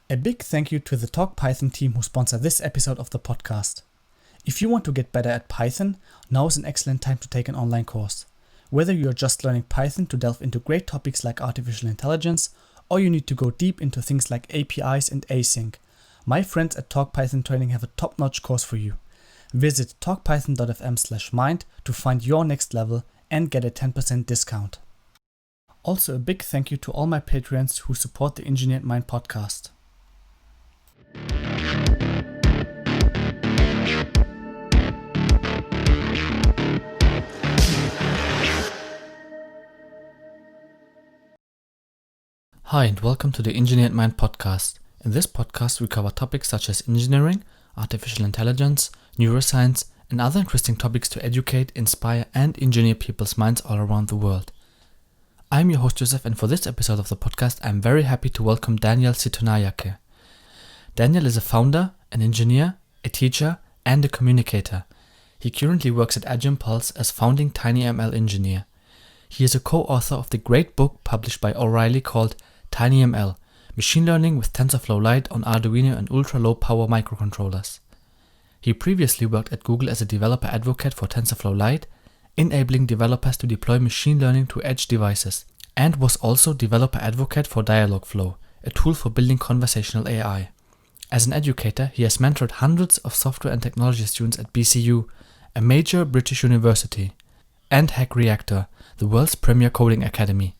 A big thank you to the Talk Python team who sponsor this episode of the podcast. If you want to get better at Python, now is an excellent time to take an online course. Whether you are just learning Python to delve into great topics like artificial intelligence, or you need to go deep into things like APIs and async, my friends at Talk Python Training have a top-notch course for you. Visit talkpython.fm/mind to find your next level and get a 10% discount. Also a big thank you to all my Patreons who support the Engineered Mind podcast. Hi and welcome to the Engineered Mind podcast. In this podcast we cover topics such as engineering, artificial intelligence, neuroscience, and other interesting topics to educate, inspire, and engineer people's minds all around the world. I'm your host Joseph, and for this episode of the podcast I'm very happy to welcome Daniel Situnayake. Daniel is a founder, an engineer, a teacher, and a communicator. He currently works at Arduino as Founding TinyML Engineer. He is a co-author of the great book published by O'Reilly called TinyML, Machine Learning with TensorFlow Lite on Arduino and ultra-low power microcontrollers. He previously worked at Google as a developer advocate for TensorFlow Lite, enabling developers to deploy machine learning to edge devices, and was also developer advocate for Dialogflow, a tool for building conversational AI. As an educator, he has mentored hundreds of software and technology students at BCU, a major British university, and Hack Reactor, the world's premier coding academy.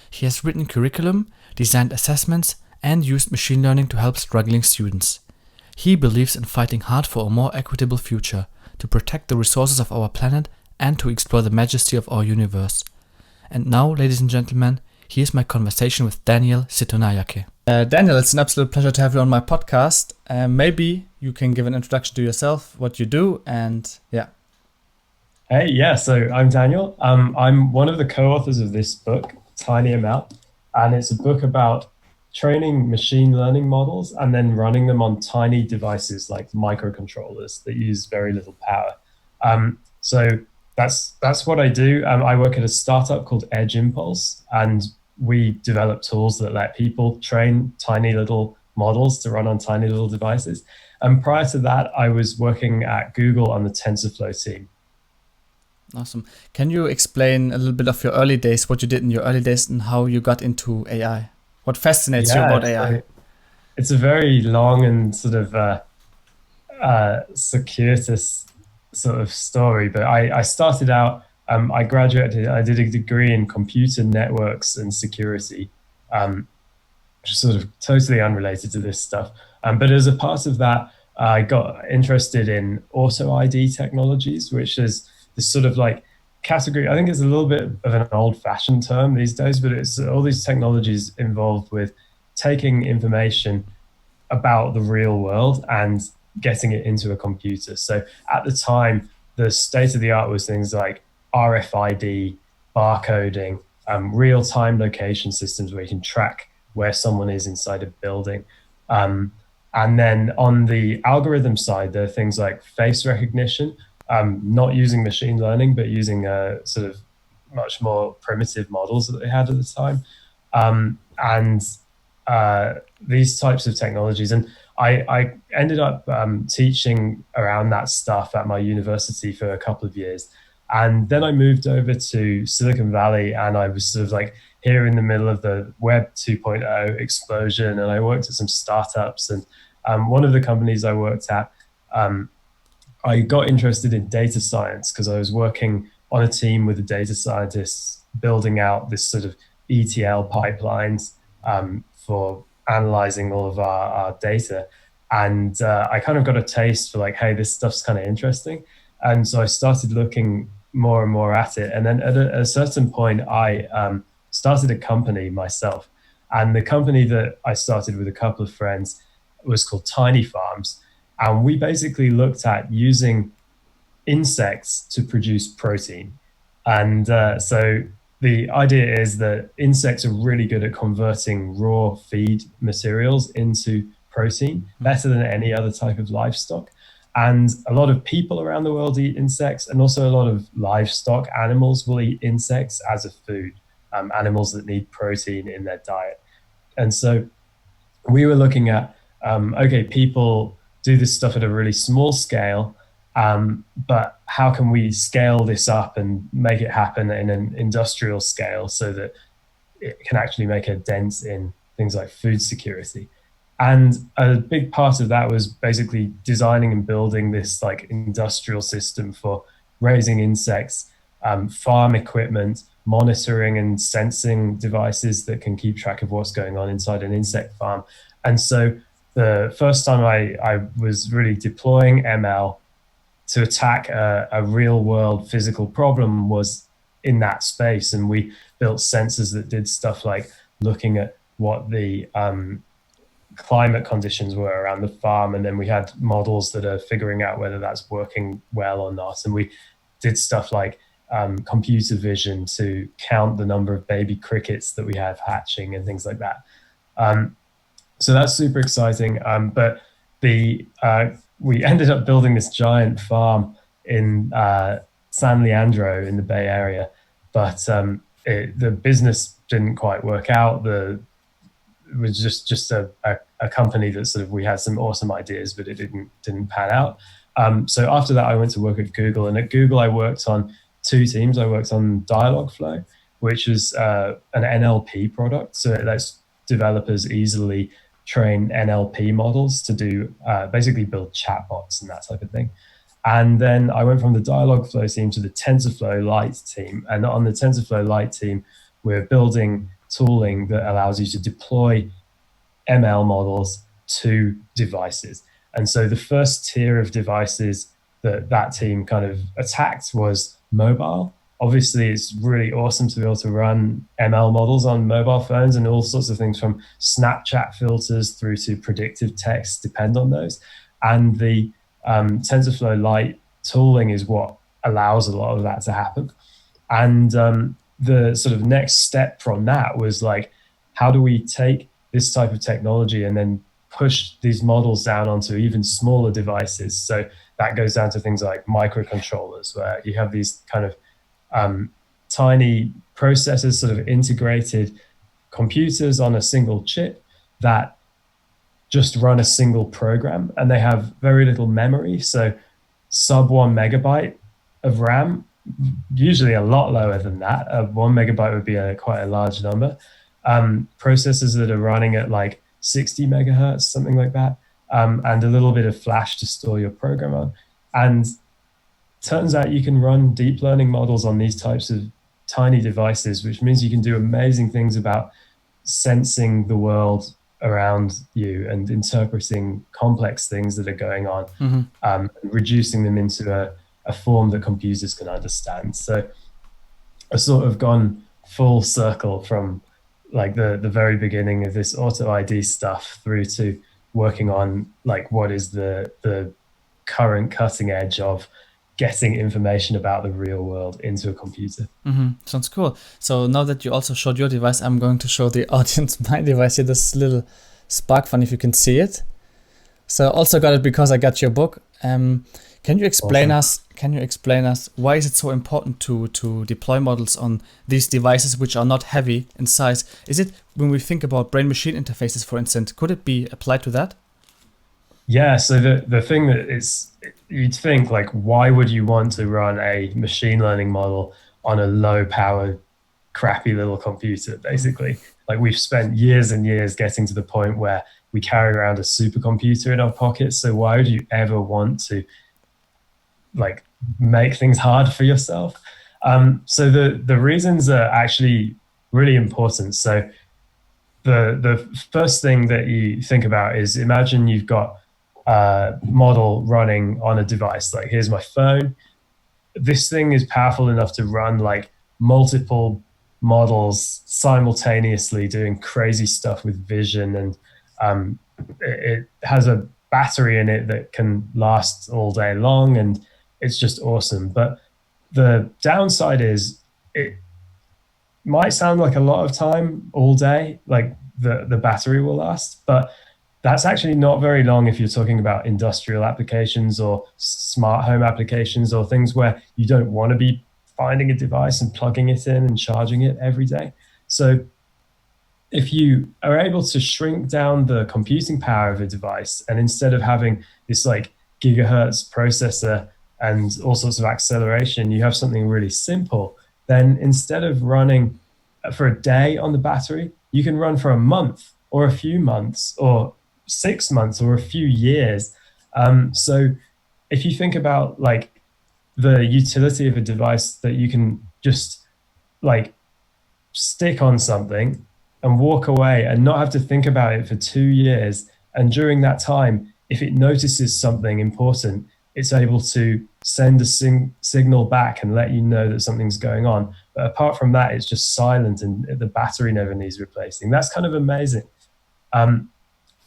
He has written curriculum, designed assessments, and used machine learning to help struggling students. He believes in fighting hard for a more equitable future, to protect the resources of our planet, and to explore the majesty of our universe. And now, ladies and gentlemen, here's my conversation with Daniel Situnayake. Daniel, it's an absolute pleasure to have you on my podcast. Maybe you can give an introduction to yourself, what you do, and yeah. Hey, yeah, so I'm Daniel. I'm one of the co-authors of this book, TinyML, and it's a book about training machine learning models and then running them on tiny devices like microcontrollers that use very little power. So that's what I do. I work at a startup called Edge Impulse, and we develop tools that let people train tiny little models to run on tiny little devices. And prior to that, I was working at Google on the TensorFlow team. Awesome. Can you explain a little bit of your early days, what you did in your early days and how you got into AI? What fascinates you about AI? It's a very long and sort of circuitous sort of story, but I started out, I graduated, I did a degree in computer networks and security, which is sort of totally unrelated to this stuff. But as a part of that, I got interested in auto ID technologies, which is this sort of like category. I think it's a little bit of an old-fashioned term these days, but it's all these technologies involved with taking information about the real world and getting it into a computer. So at the time, the state of the art was things like RFID, barcoding, real-time location systems where you can track where someone is inside a building. And then on the algorithm side, there are things like face recognition, not using machine learning, but using sort of much more primitive models that they had at the time. And these types of technologies. And I ended up teaching around that stuff at my university for a couple of years. And then I moved over to Silicon Valley, and I was sort of like here in the middle of the Web 2.0 explosion. And I worked at some startups. And one of the companies I worked at, I got interested in data science because I was working on a team with the data scientists building out this sort of ETL pipelines for analyzing all of our data. And I kind of got a taste for like, hey, this stuff's kind of interesting. And so I started looking more and more at it. And then at a certain point, I started a company myself. And the company that I started with a couple of friends was called Tiny Farms. And we basically looked at using insects to produce protein. And so the idea is that insects are really good at converting raw feed materials into protein, better than any other type of livestock. And a lot of people around the world eat insects, and also a lot of livestock animals will eat insects as a food, animals that need protein in their diet. And so we were looking at okay, people do this stuff at a really small scale, but how can we scale this up and make it happen in an industrial scale so that it can actually make a dent in things like food security? And a big part of that was basically designing and building this like industrial system for raising insects, farm equipment, monitoring and sensing devices that can keep track of what's going on inside an insect farm. And so the first time I was really deploying ML to attack a real world physical problem was in that space. And we built sensors that did stuff like looking at what the climate conditions were around the farm. And then we had models that are figuring out whether that's working well or not. And we did stuff like computer vision to count the number of baby crickets that we have hatching and things like that. So that's super exciting. But we ended up building this giant farm in San Leandro in the Bay Area, but the business didn't quite work out. It was just a company that sort of, we had some awesome ideas, but it didn't pan out. So after that, I went to work at Google, and at Google, I worked on two teams. I worked on Dialogflow, which is an NLP product. So it lets developers easily train NLP models to do basically build chatbots and that type of thing. And then I went from the Dialogflow team to the TensorFlow Lite team. And on the TensorFlow Lite team, we're building tooling that allows you to deploy ML models to devices. And so the first tier of devices that team kind of attacked was mobile. Obviously, it's really awesome to be able to run ML models on mobile phones, and all sorts of things from Snapchat filters through to predictive text depend on those. And the TensorFlow Lite tooling is what allows a lot of that to happen. And the sort of next step from that was like, how do we take this type of technology and then push these models down onto even smaller devices? So that goes down to things like microcontrollers, where you have these kind of tiny processors, sort of integrated computers on a single chip that just run a single program, and they have very little memory. So sub 1 megabyte of RAM, usually a lot lower than that. 1 megabyte would be quite a large number. Processors that are running at like 60 megahertz, something like that, and a little bit of flash to store your program on. And turns out you can run deep learning models on these types of tiny devices, which means you can do amazing things about sensing the world around you and interpreting complex things that are going on, reducing them into a form that computers can understand. So I've sort of gone full circle from like the very beginning of this auto ID stuff through to working on like what is the current cutting edge of getting information about the real world into a computer. Sounds cool. So now that you also showed your device, I'm going to show the audience my device here, this little Spark Fun, if you can see it. So I also got it because I got your book. Can you explain us why is it so important to deploy models on these devices which are not heavy in size? Is it, when we think about brain-machine interfaces, for instance, could it be applied to that? Yeah, so the thing that you'd think, like, why would you want to run a machine learning model on a low powered, crappy little computer, basically? Like, we've spent years and years getting to the point where we carry around a supercomputer in our pockets. So why would you ever want to like make things hard for yourself? So the reasons are actually really important. So the first thing that you think about is, imagine you've got a model running on a device. Like, here's my phone. This thing is powerful enough to run like multiple models simultaneously doing crazy stuff with vision, and it has a battery in it that can last all day long, and it's just awesome. But the downside is it might sound like a lot of time all day, like the battery will last, but that's actually not very long if you're talking about industrial applications or smart home applications or things where you don't want to be finding a device and plugging it in and charging it every day. So if you are able to shrink down the computing power of a device, and instead of having this like gigahertz processor and all sorts of acceleration, you have something really simple, then instead of running for a day on the battery, you can run for a month or a few months or 6 months or a few years. So if you think about like the utility of a device that you can just like stick on something and walk away and not have to think about it for 2 years. And during that time, if it notices something important, it's able to send a signal back and let you know that something's going on. But apart from that, it's just silent and the battery never needs replacing. That's kind of amazing.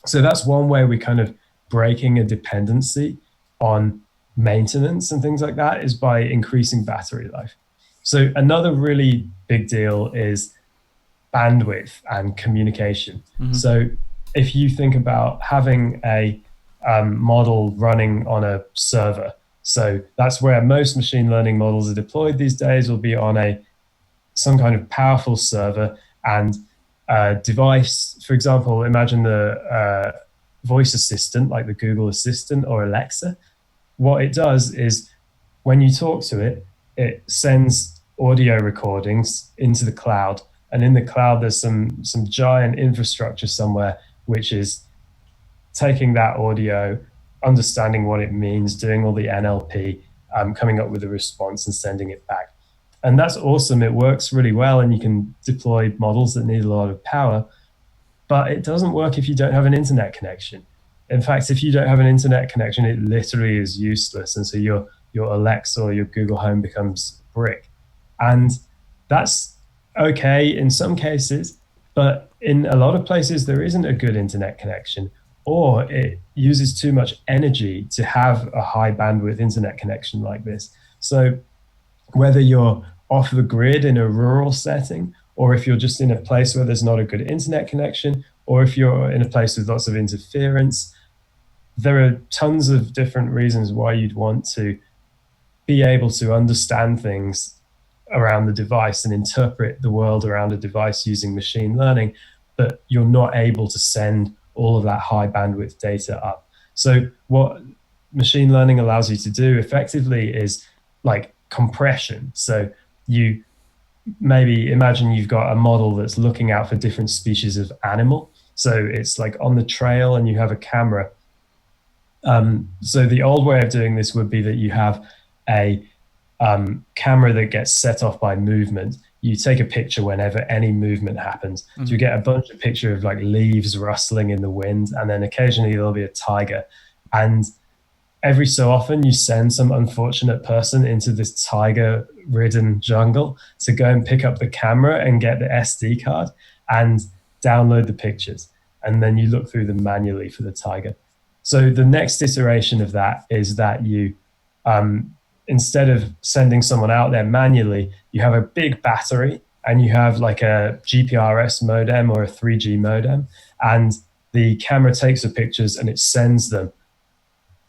So that's one way we kind of breaking a dependency on maintenance and things like that is by increasing battery life. So another really big deal is bandwidth and communication. Mm-hmm. So if you think about having a model running on a server, so that's where most machine learning models are deployed these days, will be on some kind of powerful server, and a device, for example, imagine the voice assistant like the Google Assistant or Alexa. What it does is when you talk to it, it sends audio recordings into the cloud. And in the cloud, there's some giant infrastructure somewhere, which is taking that audio, understanding what it means, doing all the NLP, coming up with a response and sending it back. And that's awesome. It works really well, and you can deploy models that need a lot of power. But it doesn't work if you don't have an internet connection. In fact, if you don't have an internet connection, it literally is useless. And so your Alexa or your Google Home becomes brick. And that's okay in some cases, but in a lot of places, there isn't a good internet connection, or it uses too much energy to have a high bandwidth internet connection like this. So whether you're off the grid in a rural setting, or if you're just in a place where there's not a good internet connection, or if you're in a place with lots of interference, there are tons of different reasons why you'd want to be able to understand things around the device and interpret the world around a device using machine learning, but you're not able to send all of that high bandwidth data up. So what machine learning allows you to do effectively is like compression. So you maybe imagine you've got a model that's looking out for different species of animal. So it's like on the trail and you have a camera. So the old way of doing this would be that you have a camera that gets set off by movement. You take a picture whenever any movement happens. Mm-hmm. So you get a bunch of pictures of like leaves rustling in the wind, and then occasionally there'll be a tiger. And every so often you send some unfortunate person into this tiger-ridden jungle to go and pick up the camera and get the SD card and download the pictures. And then you look through them manually for the tiger. So the next iteration of that is that you, instead of sending someone out there manually, you have a big battery and you have like a GPRS modem or a 3G modem, and the camera takes the pictures and it sends them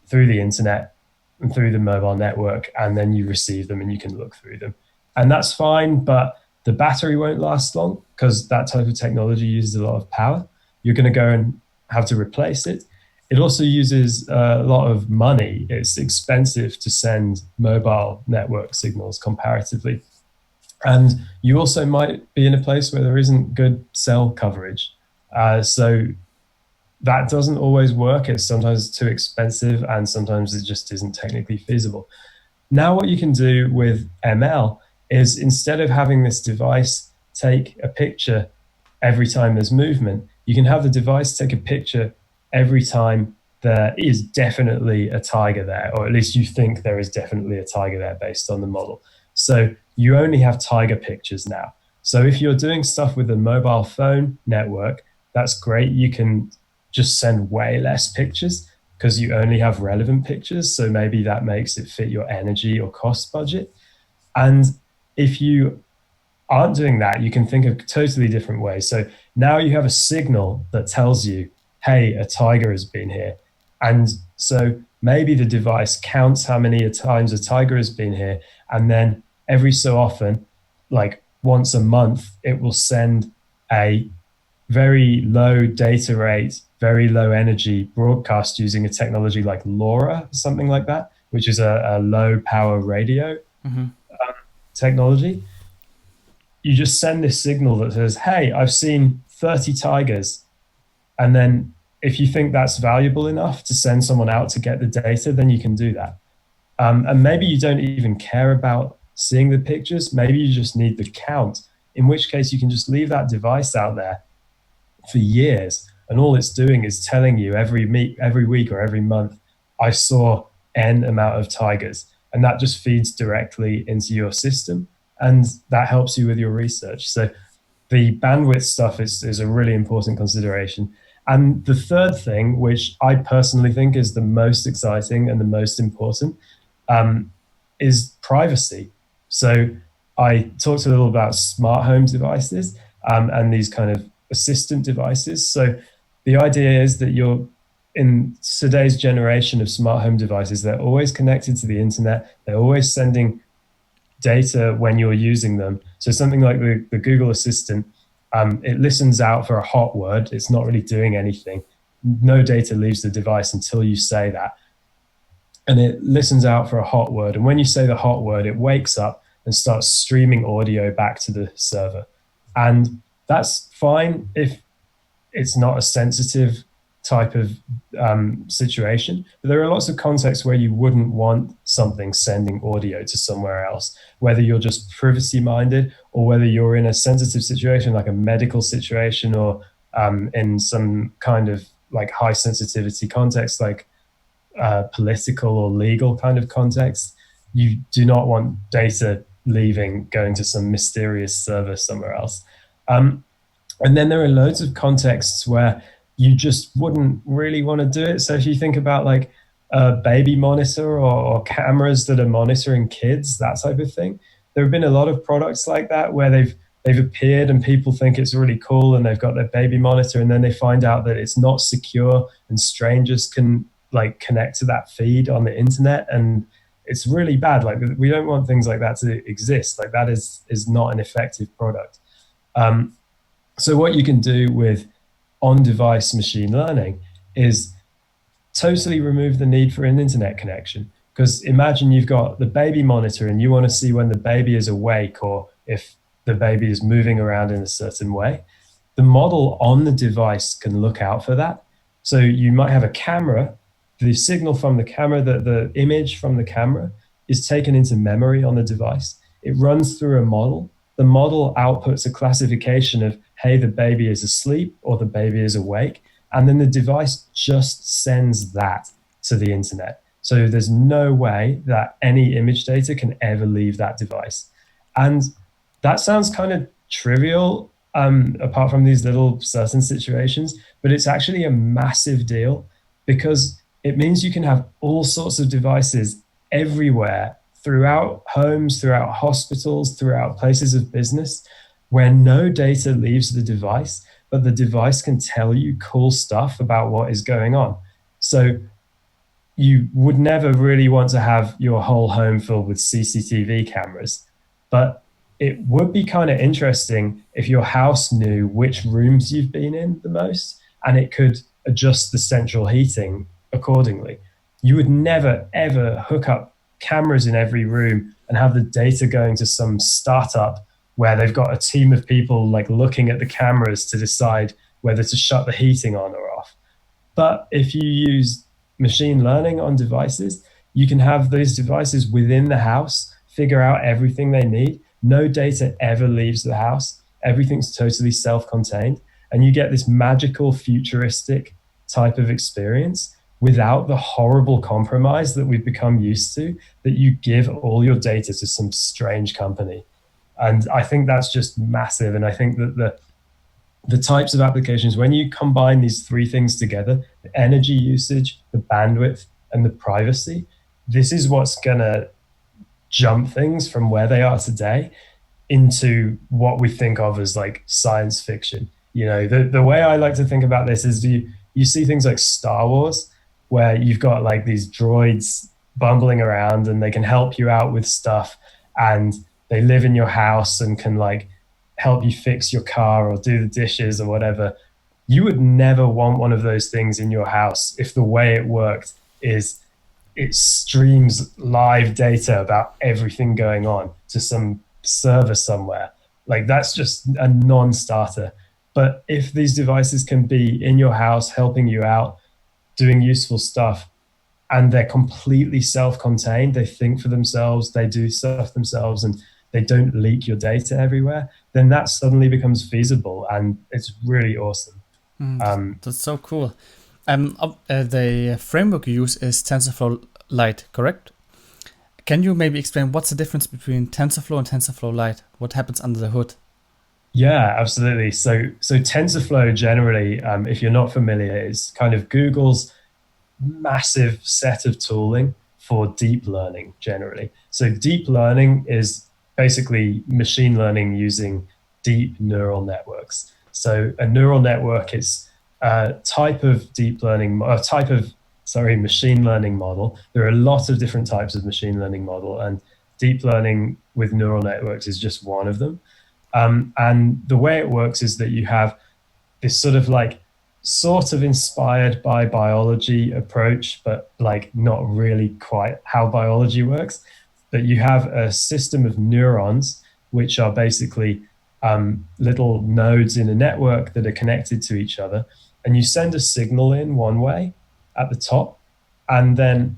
through the internet and through the mobile network, and then you receive them and you can look through them. And that's fine, but the battery won't last long because that type of technology uses a lot of power. You're going to go and have to replace it. It also uses a lot of money. It's expensive to send mobile network signals comparatively. And you also might be in a place where there isn't good cell coverage. So that doesn't always work. It's sometimes too expensive, and sometimes it just isn't technically feasible. Now what you can do with ML is, instead of having this device take a picture every time there's movement, you can have the device take a picture every time there is definitely a tiger there, or at least you think there is definitely a tiger there based on the model. So you only have tiger pictures now. So if you're doing stuff with a mobile phone network, that's great. You can just send way less pictures because you only have relevant pictures. So maybe that makes it fit your energy or cost budget. And if you aren't doing that, you can think of totally different ways. So now you have a signal that tells you, hey, a tiger has been here. And so maybe the device counts how many times a tiger has been here. And then every so often, like once a month, it will send a very low data rate, very low energy broadcast using a technology like LoRa, something like that, which is a low power radio technology. You just send this signal that says, hey, I've seen 30 tigers. And then if you think that's valuable enough to send someone out to get the data, then you can do that. And maybe you don't even care about seeing the pictures. Maybe you just need the count, in which case you can just leave that device out there for years. And all it's doing is telling you every week or every month, I saw N amount of tigers. And that just feeds directly into your system. And that helps you with your research. So the bandwidth stuff is a really important consideration. And the third thing, which I personally think is the most exciting and the most important, is privacy. So I talked a little about smart home devices and these kind of assistant devices. So the idea is that you're in today's generation of smart home devices, they're always connected to the internet. They're always sending data when you're using them. So something like the Google Assistant, it listens out for a hot word. It's not really doing anything. No data leaves the device until you say that. And it listens out for a hot word. And when you say the hot word, it wakes up and starts streaming audio back to the server. And that's fine if it's not a sensitive type of situation. But there are lots of contexts where you wouldn't want something sending audio to somewhere else, whether you're just privacy minded or whether you're in a sensitive situation like a medical situation or in some kind of like high sensitivity context like political or legal kind of context. You do not want data going to some mysterious server somewhere else. And then there are loads of contexts where you just wouldn't really want to do it. So if you think about like a baby monitor or cameras that are monitoring kids, that type of thing, there have been a lot of products like that where they've appeared and people think it's really cool and they've got their baby monitor and then they find out that it's not secure and strangers can like connect to that feed on the internet and it's really bad. Like we don't want things like that to exist. Like that is not an effective product. So what you can do with on-device machine learning is totally remove the need for an internet connection. Because imagine you've got the baby monitor and you want to see when the baby is awake or if the baby is moving around in a certain way. The model on the device can look out for that. So you might have a camera, the signal from the camera, the image from the camera is taken into memory on the device. It runs through a model. The model outputs a classification of, hey, the baby is asleep or the baby is awake. And then the device just sends that to the internet. So there's no way that any image data can ever leave that device. And that sounds kind of trivial, apart from these little certain situations, but it's actually a massive deal because it means you can have all sorts of devices everywhere, throughout homes, throughout hospitals, throughout places of business, where no data leaves the device, but the device can tell you cool stuff about what is going on. So you would never really want to have your whole home filled with CCTV cameras, but it would be kind of interesting if your house knew which rooms you've been in the most, and it could adjust the central heating accordingly. You would never, ever hook up cameras in every room and have the data going to some startup where they've got a team of people like looking at the cameras to decide whether to shut the heating on or off. But if you use machine learning on devices, you can have those devices within the house, figure out everything they need. No data ever leaves the house. Everything's totally self-contained. And you get this magical, futuristic type of experience without the horrible compromise that we've become used to, that you give all your data to some strange company. And I think that's just massive. And I think that the types of applications, when you combine these three things together, the energy usage, the bandwidth, and the privacy, this is what's gonna jump things from where they are today into what we think of as like science fiction. You know, the way I like to think about this is you see things like Star Wars, where you've got like these droids bumbling around and they can help you out with stuff and they live in your house and can like help you fix your car or do the dishes or whatever. You would never want one of those things in your house if the way it worked is it streams live data about everything going on to some server somewhere. Like, that's just a non-starter. But if these devices can be in your house, helping you out, doing useful stuff, and they're completely self-contained, they think for themselves, they do stuff themselves, and they don't leak your data everywhere, then that suddenly becomes feasible, and it's really awesome. That's so cool. The framework you use is TensorFlow Lite, correct? Can you maybe explain what's the difference between TensorFlow and TensorFlow Lite? What happens under the hood? Yeah, absolutely. So TensorFlow generally, if you're not familiar, is kind of Google's massive set of tooling for deep learning generally. So deep learning is basically machine learning using deep neural networks. So a neural network is a type of deep learning, machine learning model. There are a lot of different types of machine learning model, and deep learning with neural networks is just one of them. And the way it works is that you have this sort of inspired by biology approach, but like not really quite how biology works. But you have a system of neurons, which are basically little nodes in a network that are connected to each other. And you send a signal in one way at the top, and then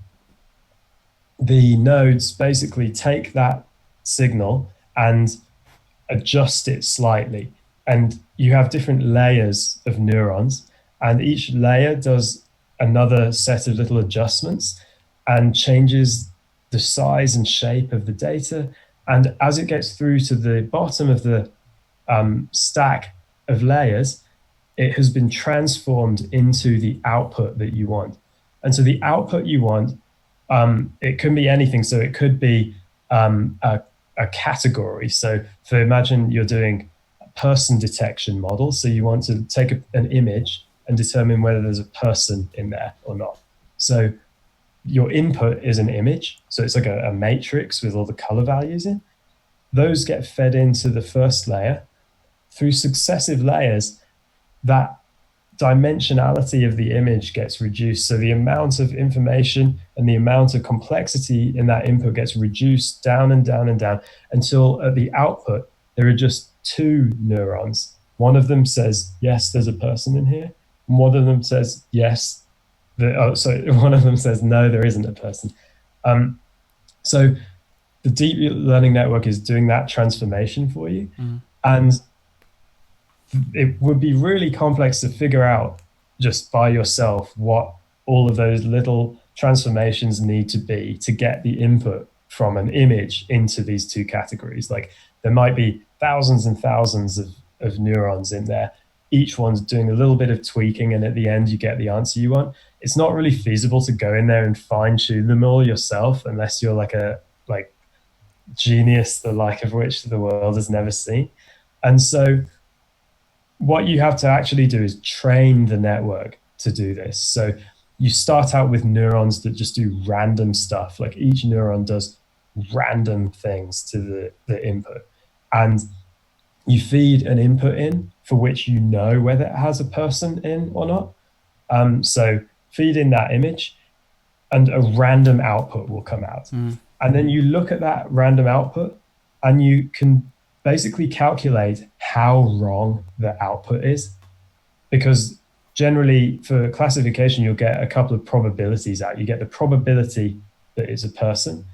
the nodes basically take that signal and adjust it slightly. And you have different layers of neurons, and each layer does another set of little adjustments and changes the size and shape of the data. And as it gets through to the bottom of the stack of layers, it has been transformed into the output that you want. And so the output you want, it can be anything. So it could be a category. So imagine you're doing a person detection model. So you want to take an image and determine whether there's a person in there or not. So your input is an image. So it's like a matrix with all the color values in. Those get fed into the first layer. Through successive layers, that dimensionality of the image gets reduced. So the amount of information and the amount of complexity in that input gets reduced down and down and down until at the output, there are just two neurons. One of them says, yes, there's a person in here. And one of them says, yes. One of them says, no, there isn't a person. So the deep learning network is doing that transformation for you. And it would be really complex to figure out just by yourself what all of those little transformations need to be to get the input from an image into these two categories. Like, there might be thousands and thousands of neurons in there. Each one's doing a little bit of tweaking, and at the end you get the answer you want. It's not really feasible to go in there and fine tune them all yourself unless you're like a genius, the like of which the world has never seen. And so what you have to actually do is train the network to do this. So you start out with neurons that just do random stuff. Like, each neuron does random things to the input. And you feed an input in for which you know whether it has a person in or not. So feed in that image and a random output will come out. And then you look at that random output and you can basically calculate how wrong the output is. Because generally for classification, you'll get a couple of probabilities out. You get the probability that it's a person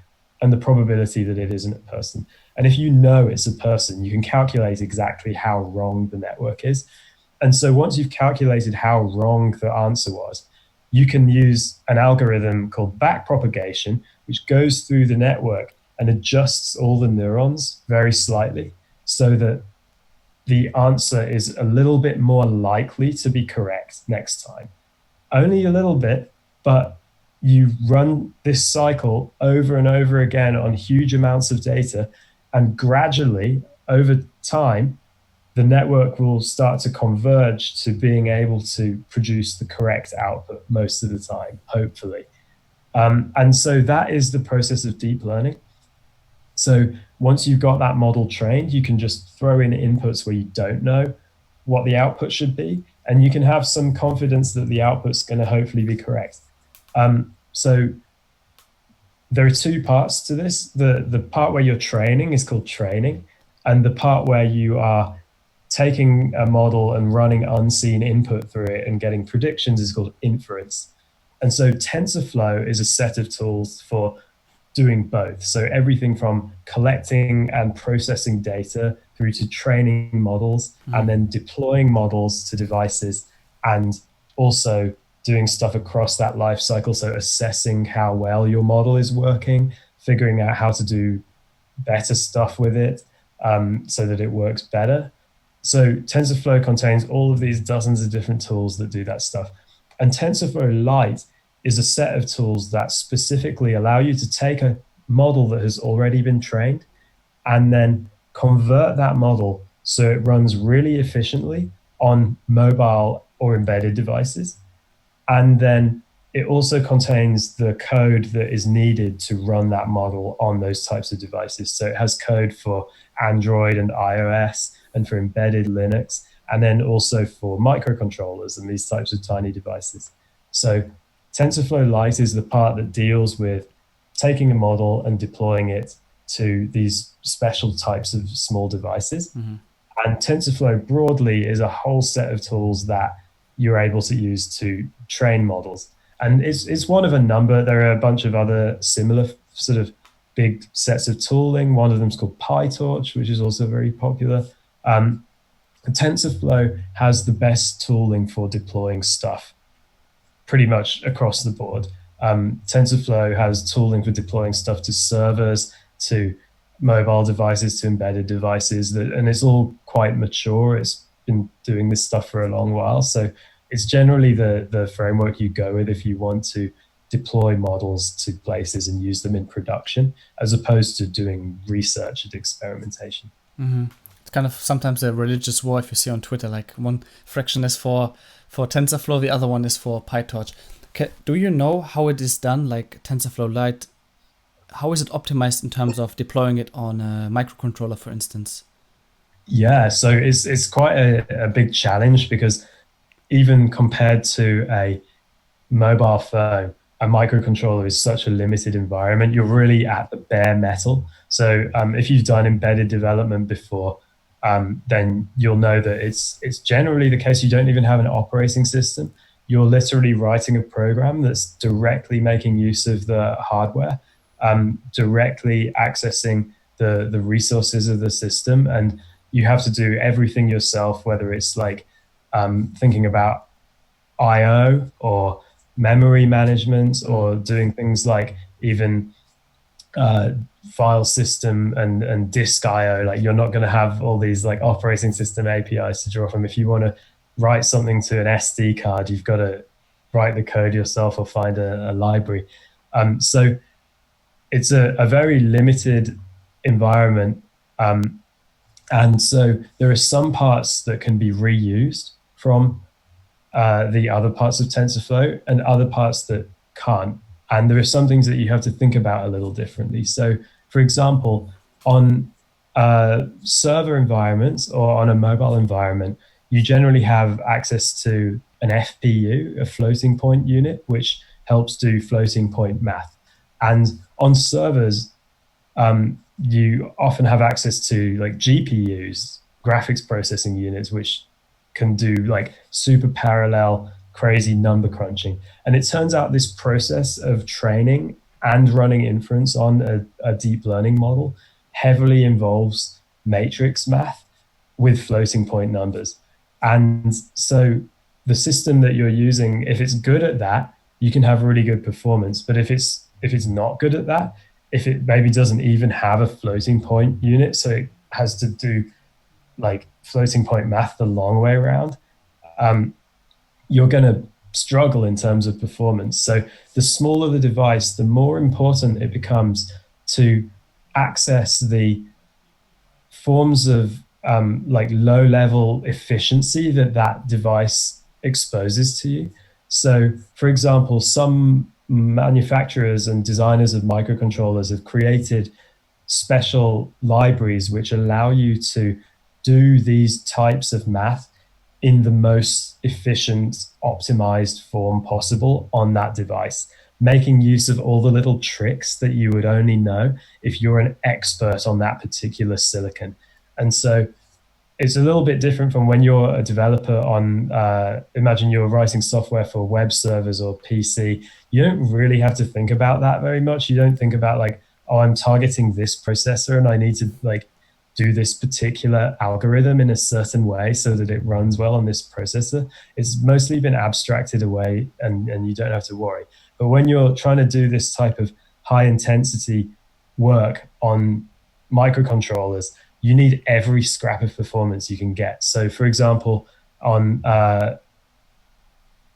and the probability that it isn't a person. And if you know it's a person, you can calculate exactly how wrong the network is. And so once you've calculated how wrong the answer was, you can use an algorithm called backpropagation, which goes through the network and adjusts all the neurons very slightly so that the answer is a little bit more likely to be correct next time. Only a little bit, but you run this cycle over and over again on huge amounts of data, and gradually, over time, the network will start to converge to being able to produce the correct output most of the time, hopefully. And so that is the process of deep learning. So once you've got that model trained, you can just throw in inputs where you don't know what the output should be, and you can have some confidence that the output's going to hopefully be correct. So there are two parts to this. The part where you're training is called training, and the part where you are taking a model and running unseen input through it and getting predictions is called inference. And so TensorFlow is a set of tools for doing both. So everything from collecting and processing data through to training models and then deploying models to devices, and also doing stuff across that life cycle. So assessing how well your model is working, figuring out how to do better stuff with it so that it works better. So TensorFlow contains all of these dozens of different tools that do that stuff. And TensorFlow Lite is a set of tools that specifically allow you to take a model that has already been trained and then convert that model so it runs really efficiently on mobile or embedded devices. And then it also contains the code that is needed to run that model on those types of devices. So it has code for Android and iOS and for embedded Linux, and then also for microcontrollers and these types of tiny devices. So TensorFlow Lite is the part that deals with taking a model and deploying it to these special types of small devices. And TensorFlow broadly is a whole set of tools that you're able to use to train models. And it's one of a number. There are a bunch of other similar sort of big sets of tooling. One of them is called PyTorch, which is also very popular. TensorFlow has the best tooling for deploying stuff pretty much across the board. TensorFlow has tooling for deploying stuff to servers, to mobile devices, to embedded devices, and it's all quite mature. It's been doing this stuff for a long while. So it's generally the framework you go with if you want to deploy models to places and use them in production, as opposed to doing research and experimentation. It's kind of sometimes a religious war if you see on Twitter, like one fraction is for TensorFlow, the other one is for PyTorch. Do you know how it is done, like TensorFlow Lite? How is it optimized in terms of deploying it on a microcontroller, for instance? Yeah, so it's quite a big challenge, because even compared to a mobile phone, a microcontroller is such a limited environment. You're really at the bare metal. So if you've done embedded development before, then you'll know that it's generally the case you don't even have an operating system. You're literally writing a program that's directly making use of the hardware, directly accessing the resources of the system, and you have to do everything yourself, whether it's like thinking about I/O or memory management, or doing things like even file system and disk I/O. Like, you're not going to have all these like operating system APIs to draw from. If you want to write something to an SD card, you've got to write the code yourself or find a library. So it's a very limited environment. And so there are some parts that can be reused from the other parts of TensorFlow, and other parts that can't. And there are some things that you have to think about a little differently. So, for example, on server environments or on a mobile environment, you generally have access to an FPU, a floating point unit, which helps do floating point math. And on servers, you often have access to like GPUs, graphics processing units, which can do like super parallel, crazy number crunching. And it turns out this process of training and running inference on a deep learning model heavily involves matrix math with floating point numbers. And so the system that you're using, if it's good at that, you can have really good performance. But if it's not good at that, if it maybe doesn't even have a floating point unit, so it has to do like floating point math the long way around, you're going to struggle in terms of performance. So the smaller the device, the more important it becomes to access the forms of like low level efficiency that device exposes to you. So, for example, some manufacturers and designers of microcontrollers have created special libraries which allow you to do these types of math in the most efficient, optimized form possible on that device, making use of all the little tricks that you would only know if you're an expert on that particular silicon. And so it's a little bit different from when you're a developer on, imagine you're writing software for web servers or PC. You don't really have to think about that very much. You don't think about like, oh, I'm targeting this processor and I need to like do this particular algorithm in a certain way so that it runs well on this processor. It's mostly been abstracted away and you don't have to worry. But when you're trying to do this type of high intensity work on microcontrollers, you need every scrap of performance you can get. So for example, on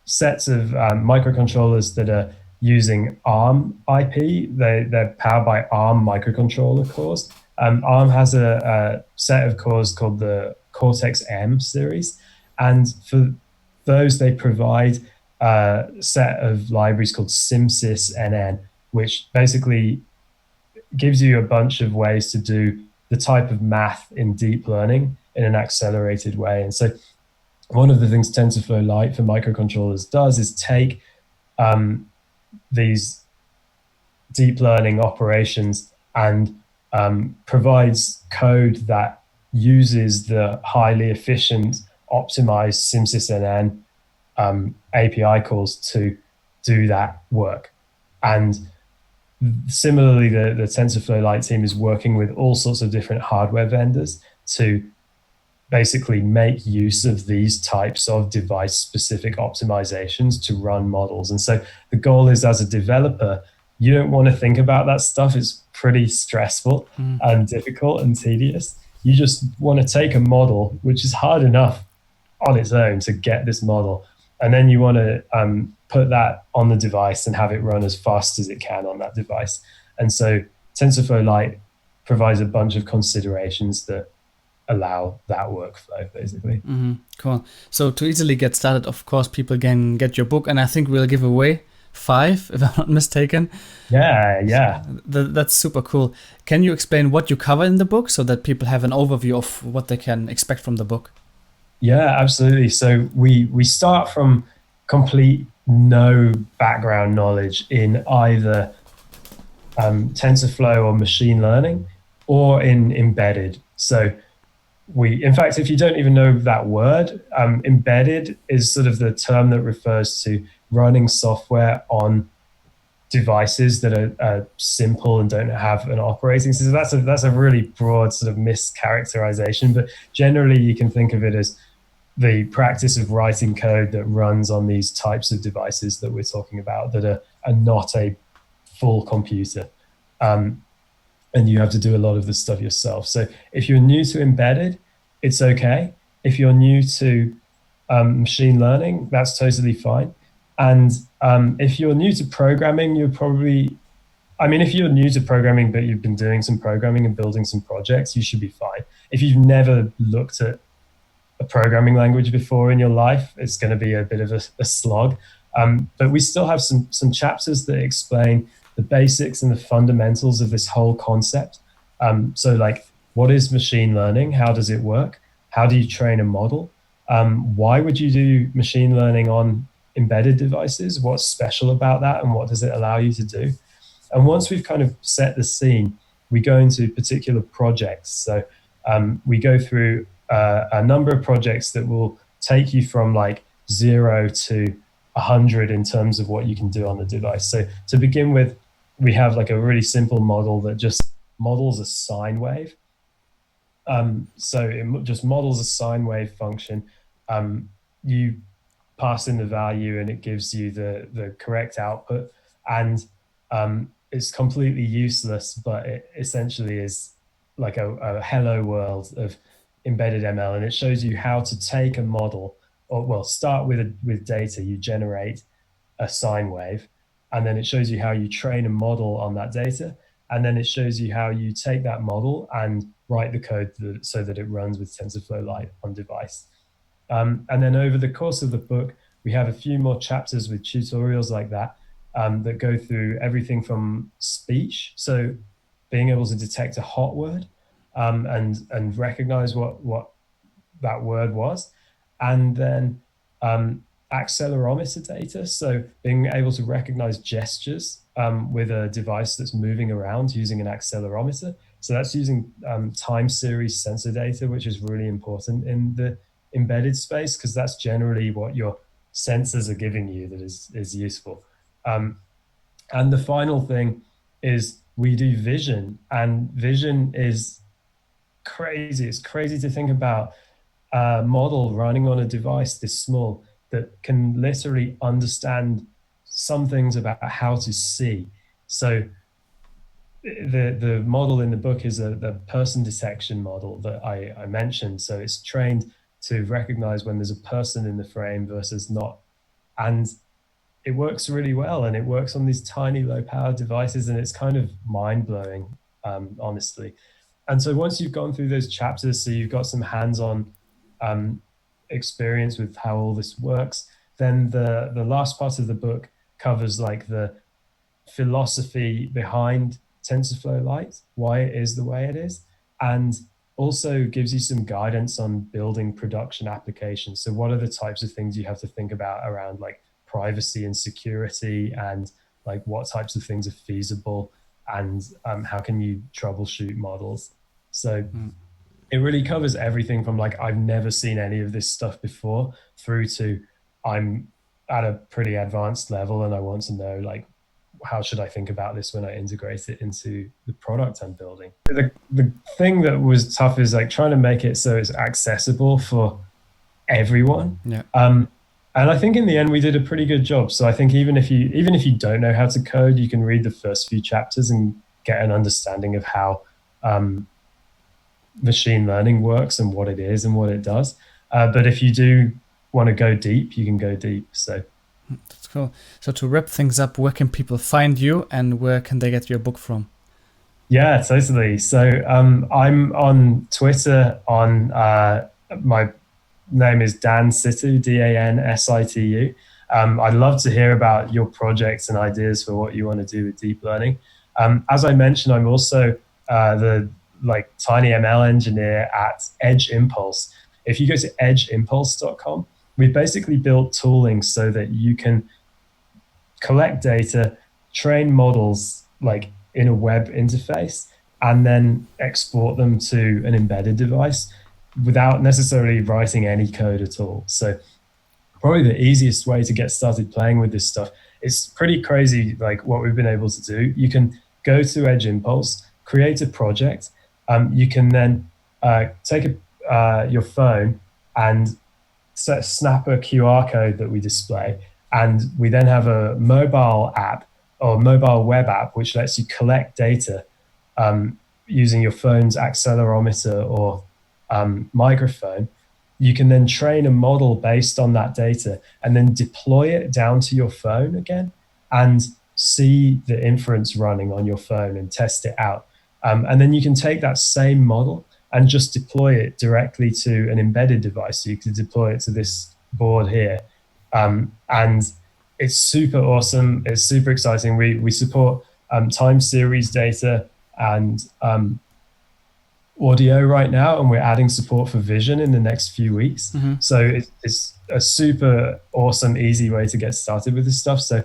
sets of microcontrollers that are using ARM IP, they're powered by ARM microcontroller cores. ARM has a set of cores called the Cortex-M series. And for those, they provide a set of libraries called SimSysNN, which basically gives you a bunch of ways to do the type of math in deep learning in an accelerated way. And so one of the things TensorFlow Lite for microcontrollers does is take these deep learning operations and provides code that uses the highly efficient, optimized SimSysNN API calls to do that work. And similarly, the TensorFlow Lite team is working with all sorts of different hardware vendors to basically make use of these types of device-specific optimizations to run models. And so the goal is, as a developer, you don't want to think about that stuff. It's pretty stressful and difficult and tedious. You just want to take a model, which is hard enough on its own to get this model, and then you want to put that on the device and have it run as fast as it can on that device. And so TensorFlow Lite provides a bunch of considerations that allow that workflow, basically. Cool. So to easily get started, of course, people can get your book, and I think we'll give away 5, if I'm not mistaken. Yeah. That's super cool. Can you explain what you cover in the book so that people have an overview of what they can expect from the book? Yeah, absolutely. So we start from complete no background knowledge in either TensorFlow or machine learning or in embedded. So in fact, if you don't even know that word, embedded is sort of the term that refers to running software on devices that are simple and don't have an operating system. That's a really broad sort of mischaracterization, but generally you can think of it as the practice of writing code that runs on these types of devices that we're talking about that are not a full computer. And you have to do a lot of this stuff yourself. So if you're new to embedded, it's okay. If you're new to machine learning, that's totally fine. And if you're new to programming, if you're new to programming, but you've been doing some programming and building some projects, you should be fine. If you've never looked at a programming language before in your life, it's going to be a bit of a slog. But we still have some chapters that explain the basics and the fundamentals of this whole concept. So like, what is machine learning? How does it work? How do you train a model? Why would you do machine learning on embedded devices? What's special about that? And what does it allow you to do? And once we've kind of set the scene, we go into particular projects. So we go through a number of projects that will take you from like 0 to 100 in terms of what you can do on the device. So to begin with, we have like a really simple model that just models a sine wave. So it just models a sine wave function. You pass in the value and it gives you the correct output. And it's completely useless, but it essentially is like a hello world of embedded ML. And it shows you how to take a model, or well, start with data. You generate a sine wave, and then it shows you how you train a model on that data. And then it shows you how you take that model and write the code so that it runs with TensorFlow Lite on device. And then over the course of the book, we have a few more chapters with tutorials like that that go through everything from speech. So being able to detect a hot word and recognize what that word was, and then accelerometer data, so being able to recognize gestures with a device that's moving around using an accelerometer. So that's using time series sensor data, which is really important in the embedded space, because that's generally what your sensors are giving you that is useful. And the final thing is we do vision, and vision is crazy. It's crazy to think about a model running on a device this small that can literally understand some things about how to see. So the model in the book is the person detection model that I mentioned. So it's trained to recognize when there's a person in the frame versus not. And it works really well, and it works on these tiny low power devices, and it's kind of mind blowing, honestly. And so once you've gone through those chapters, so you've got some hands-on experience with how all this works, then the last part of the book covers like the philosophy behind TensorFlow Lite, why it is the way it is, and also gives you some guidance on building production applications. So what are the types of things you have to think about around like privacy and security, and like what types of things are feasible, and how can you troubleshoot models. So it really covers everything from like I've never seen any of this stuff before through to I'm at a pretty advanced level and I want to know like how should I think about this when I integrate it into the product I'm building. The thing that was tough is like trying to make it so it's accessible for everyone. And I think in the end we did a pretty good job. So I think even if you don't know how to code, you can read the first few chapters and get an understanding of how machine learning works and what it is and what it does. But if you do want to go deep, you can go deep. So that's cool. So to wrap things up, where can people find you and where can they get your book from? Yeah, totally. So I'm on Twitter on my name is Dan Situ, DANSITU. I'd love to hear about your projects and ideas for what you want to do with deep learning. As I mentioned, I'm also the TinyML engineer at Edge Impulse. If you go to edgeimpulse.com, we've basically built tooling so that you can collect data, train models like in a web interface, and then export them to an embedded device without necessarily writing any code at all. So probably the easiest way to get started playing with this stuff, it's pretty crazy like what we've been able to do. You can go to Edge Impulse, create a project. You can then take your phone and snap a QR code that we display. And we then have a mobile app or mobile web app, which lets you collect data using your phone's accelerometer or microphone. You can then train a model based on that data and then deploy it down to your phone again and see the inference running on your phone and test it out. And then you can take that same model and just deploy it directly to an embedded device. So you can deploy it to this board here. And it's super awesome. It's super exciting. We support time series data and audio right now, and we're adding support for vision in the next few weeks. So it's a super awesome, easy way to get started with this stuff. So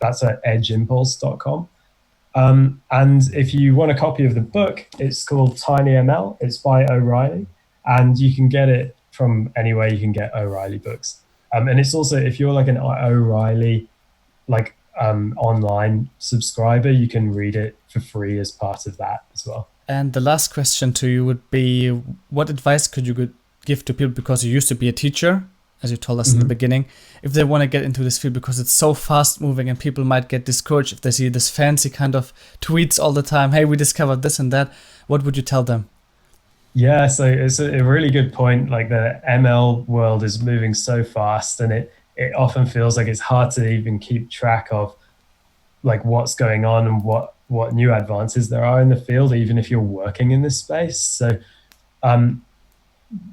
that's at edgeimpulse.com. And if you want a copy of the book, it's called TinyML. It's by O'Reilly, and you can get it from anywhere you can get O'Reilly books. And it's also, if you're like an O'Reilly online subscriber, you can read it for free as part of that as well. And the last question to you would be, what advice could you give to people, because you used to be a teacher, as you told us in the beginning, if they want to get into this field, because it's so fast moving and people might get discouraged if they see this fancy kind of tweets all the time, hey, we discovered this and that, what would you tell them? Yeah, so it's a really good point. Like the ML world is moving so fast, and it often feels like it's hard to even keep track of like what's going on and what new advances there are in the field, even if you're working in this space. So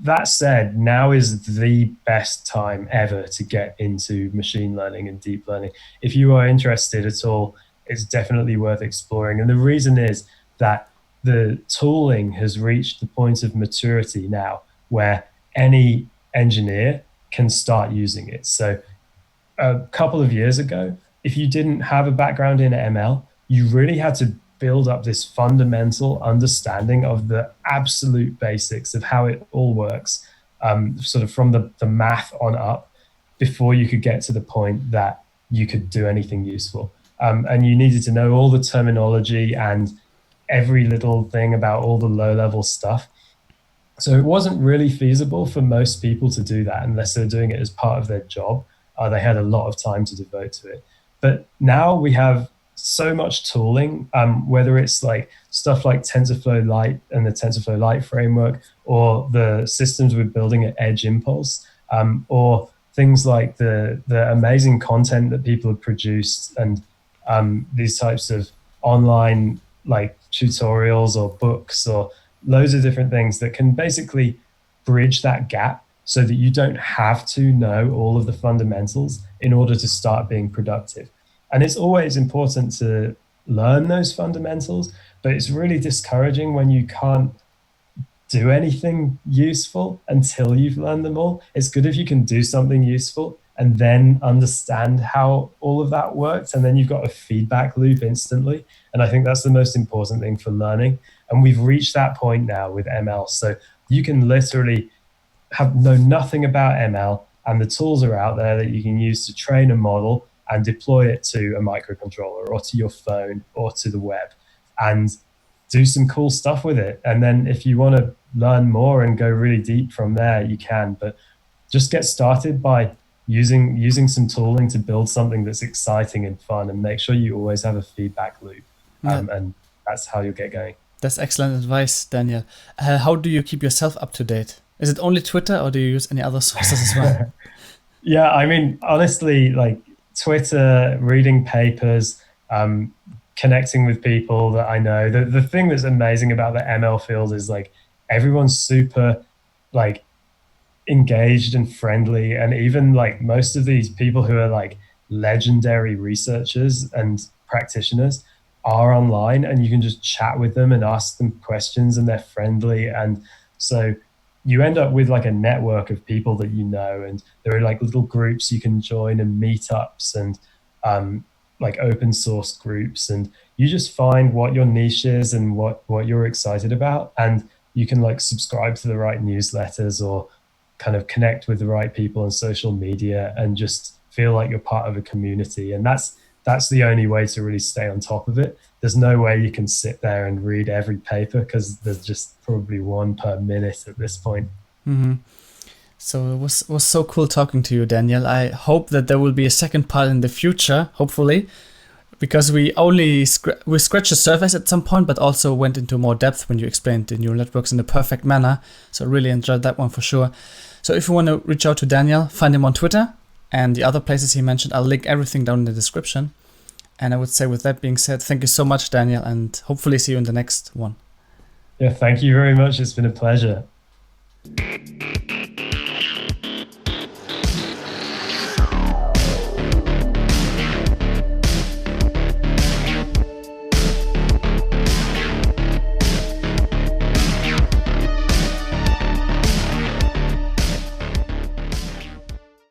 that said, now is the best time ever to get into machine learning and deep learning. If you are interested at all, it's definitely worth exploring. And the reason is that the tooling has reached the point of maturity now where any engineer can start using it. So a couple of years ago, if you didn't have a background in ML, you really had to build up this fundamental understanding of the absolute basics of how it all works, sort of from the math on up, before you could get to the point that you could do anything useful. And you needed to know all the terminology and every little thing about all the low-level stuff. So it wasn't really feasible for most people to do that unless they're doing it as part of their job. They had a lot of time to devote to it. But now we have so much tooling, whether it's like stuff like TensorFlow Lite and the TensorFlow Lite framework, or the systems we're building at Edge Impulse, or things like the amazing content that people have produced, and these types of online like tutorials or books or loads of different things that can basically bridge that gap so that you don't have to know all of the fundamentals in order to start being productive. And it's always important to learn those fundamentals, but it's really discouraging when you can't do anything useful until you've learned them all. It's good if you can do something useful and then understand how all of that works, and then you've got a feedback loop instantly. And I think that's the most important thing for learning. And we've reached that point now with ML. So you can literally know nothing about ML, and the tools are out there that you can use to train a model and deploy it to a microcontroller or to your phone or to the web and do some cool stuff with it. And then if you want to learn more and go really deep from there, you can. But just get started by using some tooling to build something that's exciting and fun, and make sure you always have a feedback loop. And that's how you'll get going. That's excellent advice, Daniel. How do you keep yourself up to date? Is it only Twitter, or do you use any other sources as well? Yeah, I mean, honestly, like Twitter, reading papers, connecting with people that I know. The thing that's amazing about the ML field is like everyone's super like engaged and friendly, and even like most of these people who are like legendary researchers and practitioners are online, and you can just chat with them and ask them questions, and they're friendly. And so you end up with like a network of people that you know, and there are like little groups you can join and meetups and like open source groups, and you just find what your niche is and what you're excited about, and you can like subscribe to the right newsletters or kind of connect with the right people on social media and just feel like you're part of a community. And that's the only way to really stay on top of it. There's no way you can sit there and read every paper, because there's just probably one per minute at this point. Mm-hmm. So it was so cool talking to you, Daniel. I hope that there will be a second part in the future, hopefully, because we only scratched the surface at some point, but also went into more depth when you explained the neural networks in a perfect manner. So I really enjoyed that one for sure. So if you want to reach out to Daniel, find him on Twitter and the other places he mentioned. I'll link everything down in the description. And I would say, with that being said, thank you so much, Daniel, and hopefully see you in the next one. Yeah, thank you very much. It's been a pleasure.